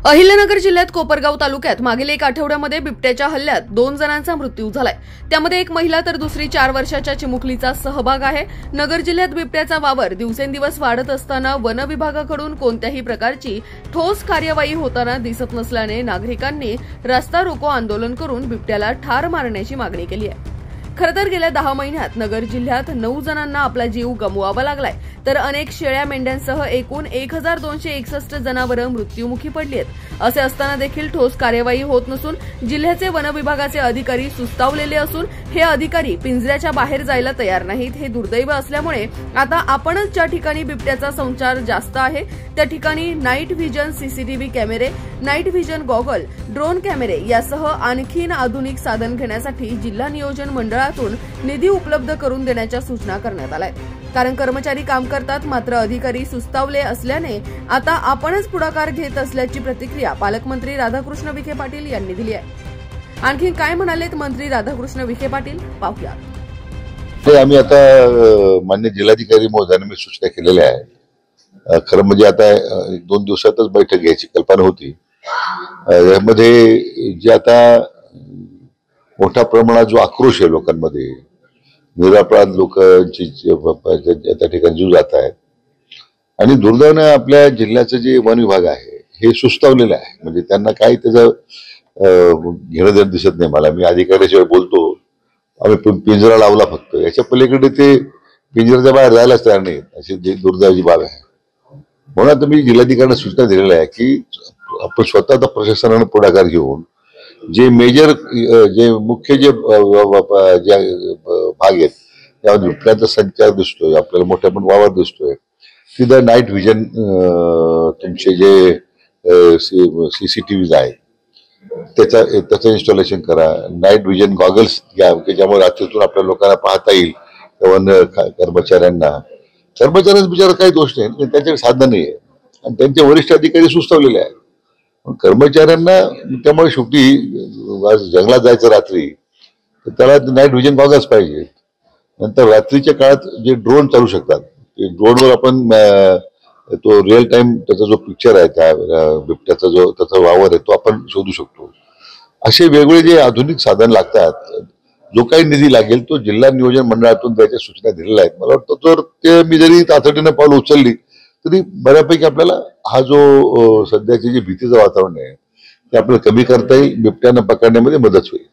अहिल्यानगर जिल्ह्यात कोपरगाव तालुक्यात मागील एक आठवड्यामध्ये बिबट्याच्या हल्ल्यात 2 जणांचा मृत्यू झालाय। त्यामध्ये एक महिला तर दुसरी 4 वर्षाच्या चिमुकलीचा सहभाग आहे। नगर जिल्ह्यात बिबट्याचा वावर दिवसेंदिवस वाढत असताना वन विभागाकडून कोणत्याही प्रकारची ठोस कार्यवाही होताना दिसत नसल्याने नागरिकांनी रस्ता रोको आंदोलन करून बिबट्याला ठार मारण्याची मागणी केली आहे। खरं तर गेल्या 10 महिन्यात नगर जिल्ह्यात 9 जणांना आपला जीव गमवावा लागलाय, तर अनेक शेळ्या मेंढ्यांसह एकूण 1261 जनावरं मृत्युमुखी पडली आहेत। असे असताना देखील ठोस कार्यवाही होत नसून जिल्ह्याचे वन विभागाचे अधिकारी सुस्तावलेले असून हे अधिकारी पिंजऱ्याच्या बाहेर जायला तयार नाहीत। हे दुर्दैव असल्यामुळे आता आपणच ज्या ठिकाणी बिबट्याचा संचार जास्त आहे त्या ठिकाणी नाईट व्हिजन सीसीटीव्ही कॅमेरे, नाईट व्हिजन गॉगल, ड्रोन कॅमेरे यासह आणखीन आधुनिक साधन घेण्यासाठी जिल्हा नियोजन मंडळातून निधी उपलब्ध करून देण्याच्या सूचना करण्यात आल्या। कारण कर्मचारी काम करतात मात्र अधिकारी सुस्तावले असल्याने आता आपणच पुढाकार घेत असल्याची प्रतिक्रिया पालकमंत्री राधाकृष्ण विखे पाटील यांनी दिली आहे। आणखी काय म्हणालेत मंत्री राधाकृष्ण विखे पाटील पाहूया। आम्ही आता मान्य जिल्हाधिकारी महोदयांना मी सूचना केलेल्या आहे। खरं म्हणजे आता 1-2 दिवसातच बैठक घ्यायची कल्पना होती। यामध्ये जे आता मोठ्या प्रमाणात जो आक्रोश आहे लोकांमध्ये, निरपराध लोकांची त्या ठिकाणी जीव जात आहेत आणि दुर्दैवाने आपल्या जिल्ह्याचं जे वन विभाग आहे हे सुस्तावलेलं आहे। म्हणजे त्यांना काही त्याचं घेणं देणं दिसत नाही मला। मी अधिकाऱ्याशिवाय बोलतो, आम्ही पिंजरा लावला फक्त, याच्या पलीकडे ते पिंजऱ्याच्या बाहेर जायलाच तयार नाही, अशी दुर्दैवाची बाब आहे। म्हणून आता मी जिल्हाधिकाऱ्यांना सूचना दिलेल्या आहे की आपण स्वतः प्रशासनाने पुढाकार घेऊन जे मेजर जे मुख्य जे भाग आहेत त्यामध्ये बिबट्याचा संचार दिसतोय, आपल्याला मोठ्या पण वावर दिसतोय, तिथं नाईट व्हिजन तुमचे जे सीसीटीव्ही आहेत त्याचं इन्स्टॉलेशन करा। नाईट व्हिजन गॉगल्स घ्या की ज्यामुळे रात्रीतून आपल्या लोकांना पाहता येईल। वन कर्मचाऱ्यांना बिचारा काही दोष नाही, त्यांच्याकडे साधन नाही आहे आणि त्यांचे वरिष्ठ अधिकारी सुस्तावलेले आहेत। कर्मचाऱ्यांना त्यामुळे शेवटी जंगलात जायचं रात्री तर त्याला नाईट व्हिजन गॉगल्स पाहिजे। नंतर रात्रीच्या काळात जे ड्रोन चालू शकतात, ते ड्रोनवर आपण तो रिअल टाइम त्याचा जो पिक्चर आहे त्या बिबट्याचा जो त्याचा वावर आहे तो आपण शोधू शकतो। असे वेगवेगळे जे आधुनिक साधन लागतात, जो काही निधी लागेल तो जिल्हा नियोजन मंडळातून त्याच्या सूचना दिलेल्या आहेत। मला वाटतं तर ते मी जरी तातडीने पावलं उचलली तरी बऱ्यापैकी आपल्याला हा जो सध्याची जी भीतीचं वातावरण आहे ते आपल्याला कमी करता येईल, बिबट्यांना पकडण्यामध्ये मदत होईल।